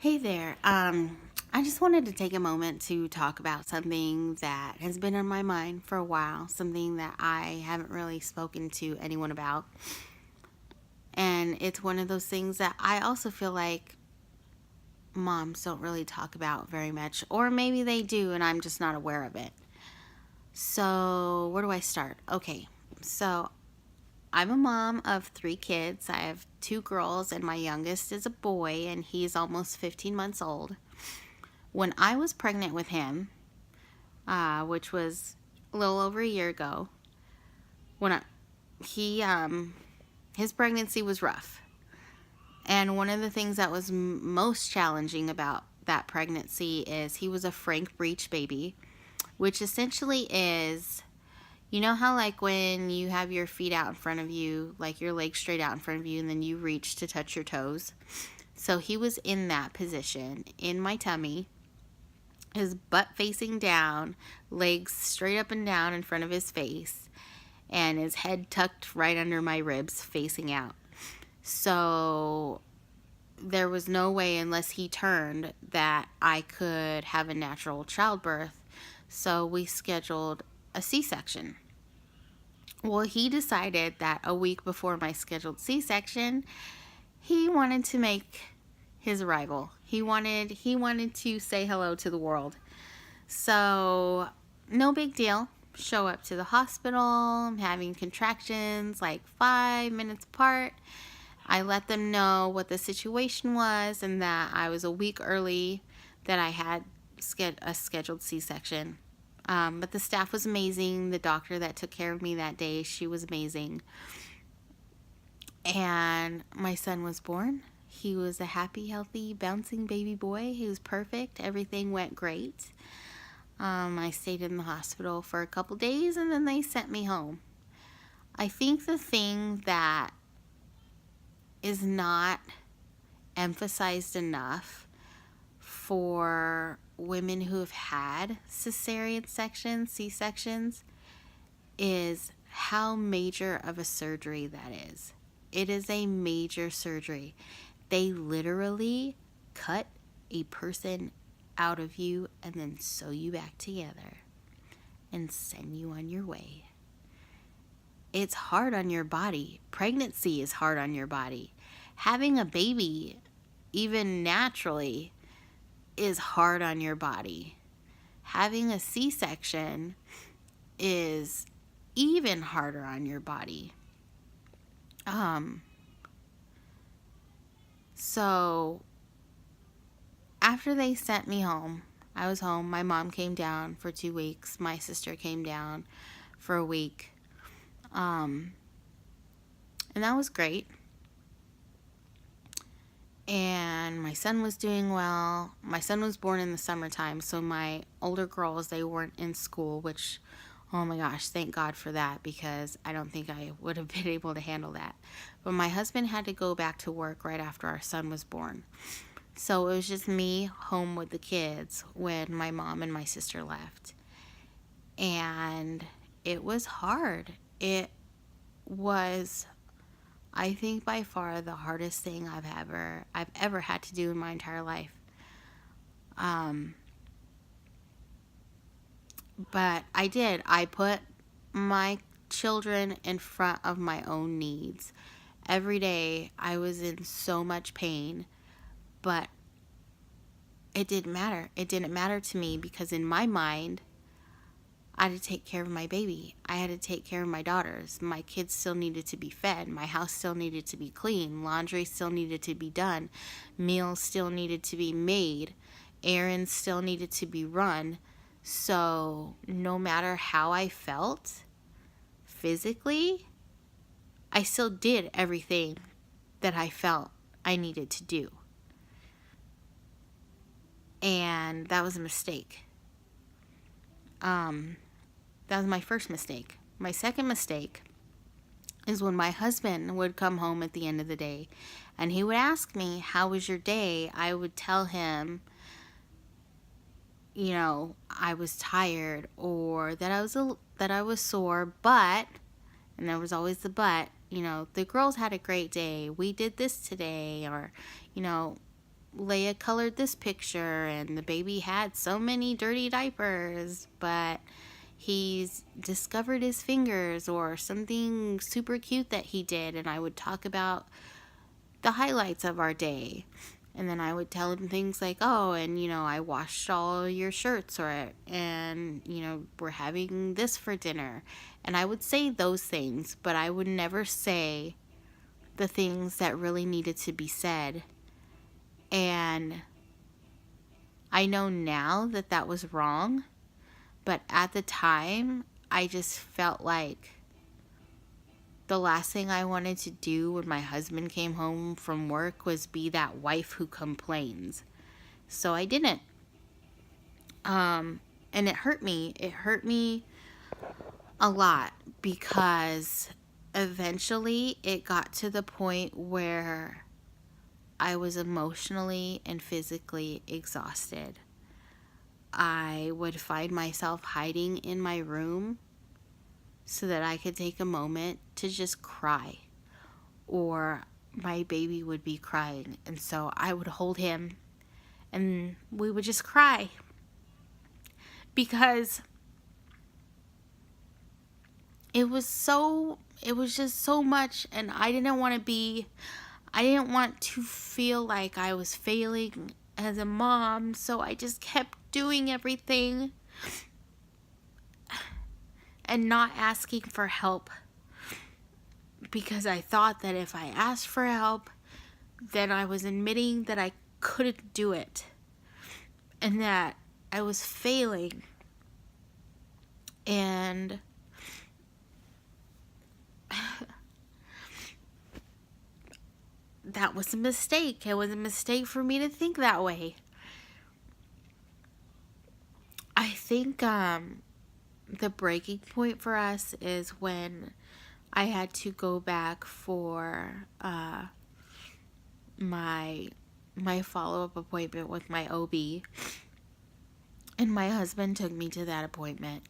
Hey there. I just wanted to take a moment to talk about something that has been on my mind for a while, something that I haven't really spoken to anyone about. And it's one of those things that I also feel like moms don't really talk about very much, or maybe they do and I'm just not aware of it. So, where do I start? Okay, so I'm a mom of three kids. I have two girls, and my youngest is a boy, and he's almost 15 months old. When I was pregnant with him, which was a little over a year ago, when he his pregnancy was rough, and one of the things that was most challenging about that pregnancy is he was a frank breech baby, which essentially is, you know how like when you have your feet out in front of you, like your legs straight out in front of you, and then you reach to touch your toes. So he was in that position in my tummy, his butt facing down, legs straight up and down in front of his face, and his head tucked right under my ribs facing out. So there was no way, unless he turned, that I could have a natural childbirth. So we scheduled a C section. Well, he decided that a week before my scheduled C section, he wanted to make his arrival. He wanted to say hello to the world. So, no big deal. Show up to the hospital. I'm having contractions like 5 minutes apart. I let them know what the situation was and that I was a week early, that I had a scheduled C section. But the staff was amazing. The doctor that took care of me that day, she was amazing. And my son was born. He was a happy, healthy, bouncing baby boy. He was perfect. Everything went great. I stayed in the hospital for a couple days and then they sent me home. I think the thing that is not emphasized enough for women who have had cesarean sections, C-sections, is how major of a surgery that is. It is a major surgery. They literally cut a person out of you and then sew you back together and send you on your way. It's hard on your body. Pregnancy is hard on your body. Having a baby, even naturally, is hard on your body. Having a C-section is even harder on your body. So after they sent me home, I was home. My mom came down for 2 weeks. My sister came down for a week. And that was great. And my son was doing well. My son was born in the summertime, so my older girls, they weren't in school, which, oh my gosh, thank God for that, because I don't think I would have been able to handle that. But my husband had to go back to work right after our son was born. So it was just me home with the kids when my mom and my sister left. And it was hard. It was, I think, by far the hardest thing I've ever had to do in my entire life. But I did. I put my children in front of my own needs. Every day I was in so much pain, but it didn't matter. It didn't matter to me because in my mind, I had to take care of my baby. I had to take care of my daughters. My kids still needed to be fed. My house still needed to be clean. Laundry still needed to be done. Meals still needed to be made. Errands still needed to be run. So, no matter how I felt physically, I still did everything that I felt I needed to do. And that was a mistake. That was my first mistake. My second mistake is when my husband would come home at the end of the day and he would ask me, "How was your day?" I would tell him, I was tired, or that I was sore, but, and there was always the but, the girls had a great day. We did this today, or, you know, Leia colored this picture and the baby had so many dirty diapers, but he's discovered his fingers, or something super cute that he did. And I would talk about the highlights of our day. And then I would tell him things like, oh, and I washed all your shirts, and we're having this for dinner. And I would say those things, but I would never say the things that really needed to be said. And I know now that that was wrong, but at the time, I just felt like the last thing I wanted to do when my husband came home from work was be that wife who complains. So I didn't. And it hurt me. It hurt me a lot, because eventually it got to the point where I was emotionally and physically exhausted. I would find myself hiding in my room so that I could take a moment to just cry. Or my baby would be crying, and so I would hold him and we would just cry. Because it was just so much, and I didn't want to feel like I was failing as a mom, so I just kept doing everything and not asking for help, because I thought that if I asked for help, then I was admitting that I couldn't do it and that I was failing. And that was a mistake. It was a mistake for me to think that way. I think the breaking point for us is when I had to go back for my follow-up appointment with my OB, and my husband took me to that appointment,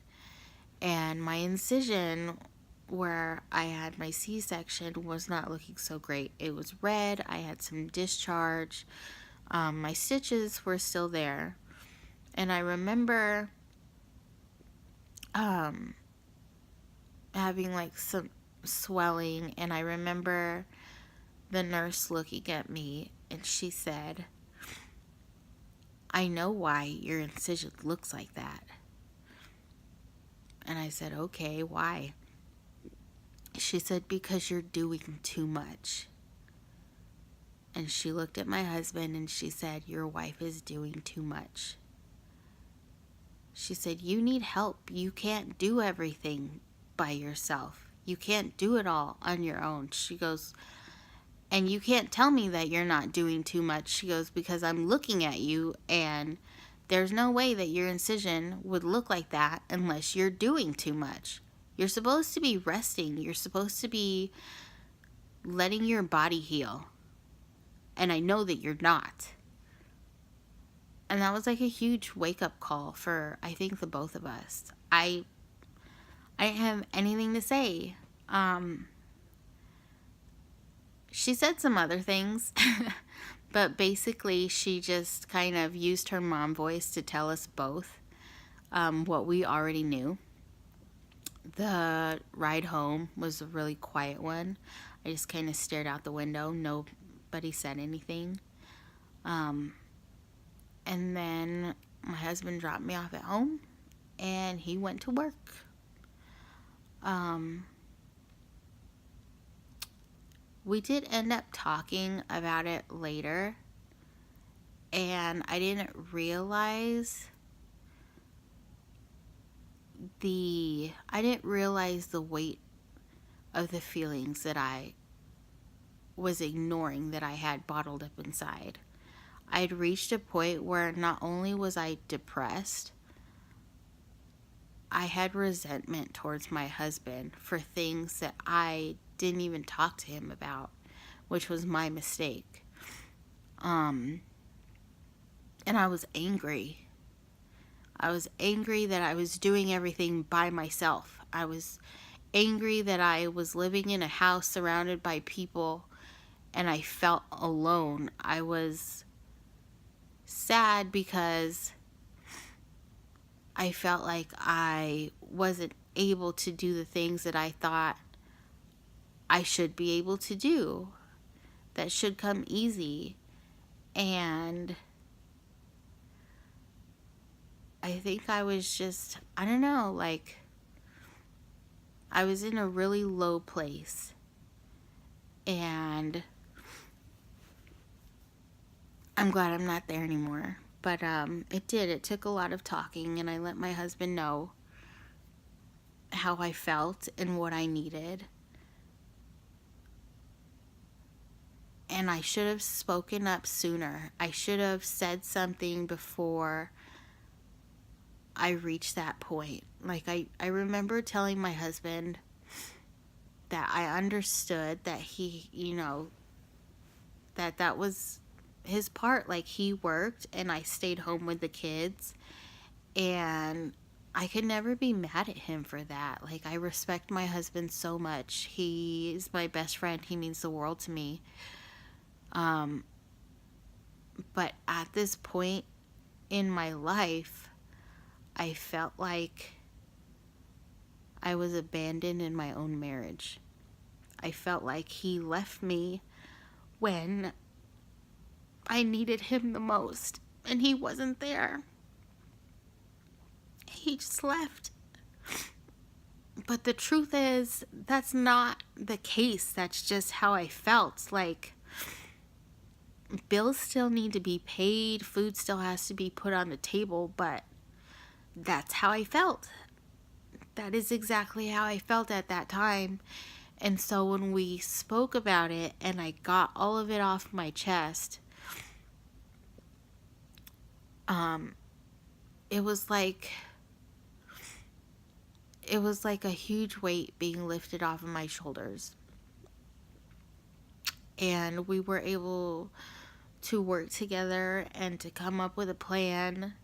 and my incision where I had my C-section was not looking so great. It was red. I had some discharge. My stitches were still there, and I remember having like some swelling, and I remember the nurse looking at me, and she said, "I know why your incision looks like that." And I said, "Okay, why?" She said, "Because you're doing too much." And she looked at my husband and she said, "Your wife is doing too much." She said, "You need help. You can't do everything by yourself. You can't do it all on your own." She goes, "And you can't tell me that you're not doing too much." She goes, "Because I'm looking at you, and there's no way that your incision would look like that unless you're doing too much. You're supposed to be resting. You're supposed to be letting your body heal. And I know that you're not." And that was like a huge wake-up call for, I think, the both of us. I didn't have anything to say. She said some other things, but basically she just kind of used her mom voice to tell us both what we already knew. The ride home was a really quiet one. I just kind of stared out the window. Nobody said anything. And then my husband dropped me off at home, and he went to work. We did end up talking about it later, and I didn't realize the weight of the feelings that I was ignoring, that I had bottled up inside. I had reached a point where not only was I depressed, I had resentment towards my husband for things that I didn't even talk to him about, which was my mistake. And I was angry. I was angry that I was doing everything by myself. I was angry that I was living in a house surrounded by people and I felt alone. I was sad because I felt like I wasn't able to do the things that I thought I should be able to do, that should come easy. And I think I was just, I don't know, like, I was in a really low place. And I'm glad I'm not there anymore. But it took a lot of talking, and I let my husband know how I felt and what I needed. And I should have spoken up sooner. I should have said something before I reached that point. Like, I remember telling my husband that I understood that he, that was his part. Like, he worked and I stayed home with the kids, and I could never be mad at him for that. Like, I respect my husband so much. He is my best friend. He means the world to me. But at this point in my life, I felt like I was abandoned in my own marriage. I felt like he left me when I needed him the most, and he wasn't there. He just left. But the truth is, that's not the case. That's just how I felt. Like, bills still need to be paid, food still has to be put on the table, but that's how I felt. That is exactly how I felt at that time. And so when we spoke about it and I got all of it off my chest, it was like a huge weight being lifted off of my shoulders. And we were able to work together and to come up with a plan.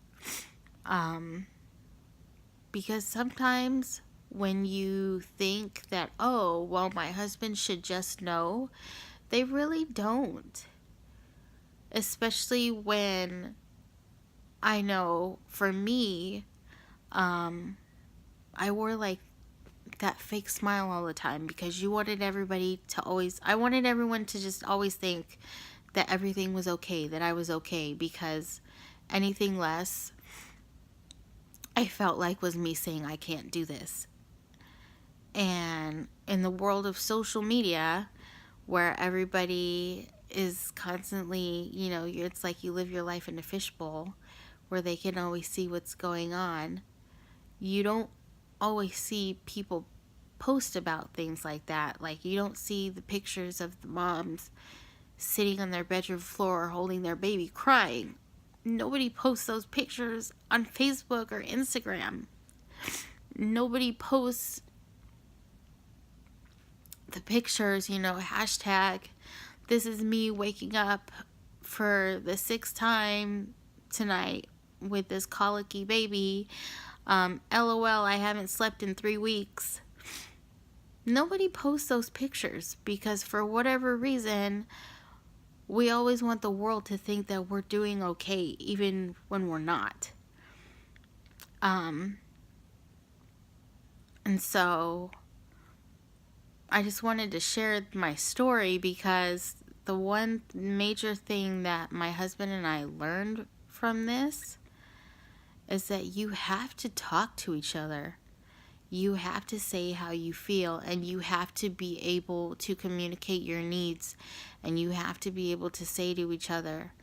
Because sometimes when you think that, oh, well, my husband should just know, they really don't. Especially when I know, for me, I wore like that fake smile all the time because I wanted everyone to just always think that everything was okay, that I was okay, because anything less, I felt like was me saying I can't do this. And in the world of social media, where everybody is constantly, it's like you live your life in a fishbowl where they can always see what's going on. You don't always see people post about things like that. Like, you don't see the pictures of the moms sitting on their bedroom floor holding their baby crying. Nobody posts those pictures on Facebook or Instagram. Nobody posts the pictures, hashtag, this is me waking up for the 6th time tonight with this colicky baby. LOL, I haven't slept in 3 weeks. Nobody posts those pictures because for whatever reason, we always want the world to think that we're doing okay, even when we're not. And so I just wanted to share my story because the one major thing that my husband and I learned from this is that you have to talk to each other. You have to say how you feel, and you have to be able to communicate your needs, and you have to be able to say to each other,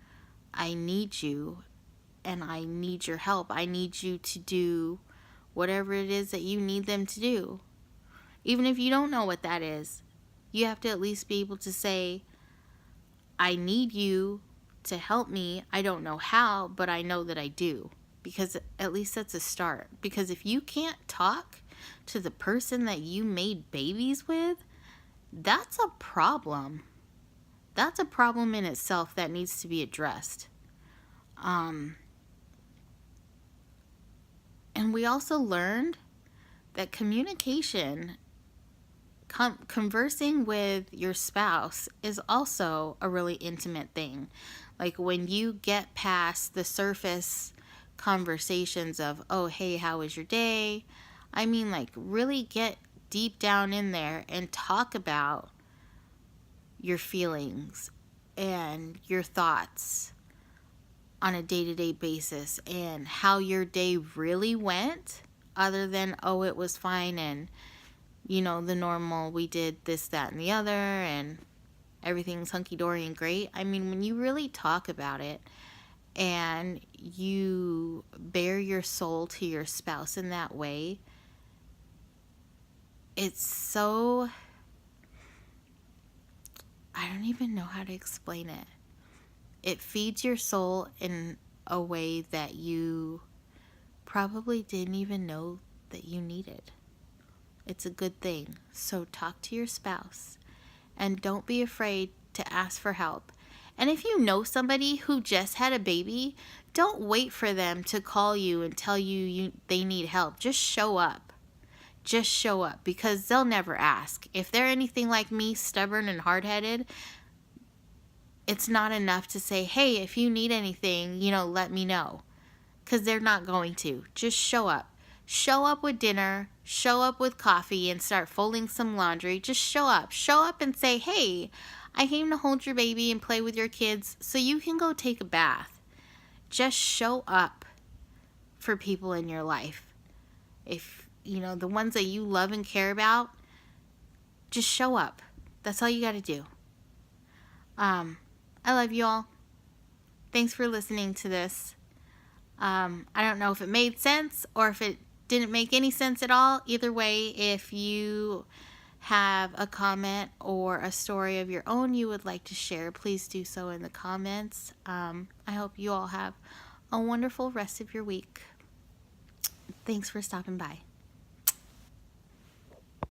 I need you, and I need your help. I need you to do whatever it is that you need them to do. Even if you don't know what that is, you have to at least be able to say, I need you to help me. I don't know how, but I know that I do. Because at least that's a start. Because if you can't talk to the person that you made babies with, that's a problem. That's a problem in itself that needs to be addressed. And we also learned that communication, conversing with your spouse, is also a really intimate thing. Like when you get past the surface conversations of, oh, hey, how was your day? I mean, like really get deep down in there and talk about your feelings and your thoughts on a day-to-day basis and how your day really went, other than, oh, it was fine and, the normal, we did this, that, and the other, and everything's hunky-dory and great. I mean, when you really talk about it and you bare your soul to your spouse in that way, it's so, I don't even know how to explain it. It feeds your soul in a way that you probably didn't even know that you needed. It's a good thing. So talk to your spouse and don't be afraid to ask for help. And if you know somebody who just had a baby, don't wait for them to call you and tell you they need help. Just show up. Just show up, because they'll never ask. If they're anything like me, stubborn and hard-headed, it's not enough to say, hey, if you need anything, let me know. Because they're not going to. Just show up. Show up with dinner. Show up with coffee and start folding some laundry. Just show up. Show up and say, hey, I came to hold your baby and play with your kids so you can go take a bath. Just show up for people in your life. If, the ones that you love and care about, just show up. That's all you got to do. I love you all. Thanks for listening to this. I don't know if it made sense or if it didn't make any sense at all. Either way, if you have a comment or a story of your own you would like to share, please do so in the comments. I hope you all have a wonderful rest of your week. Thanks for stopping by.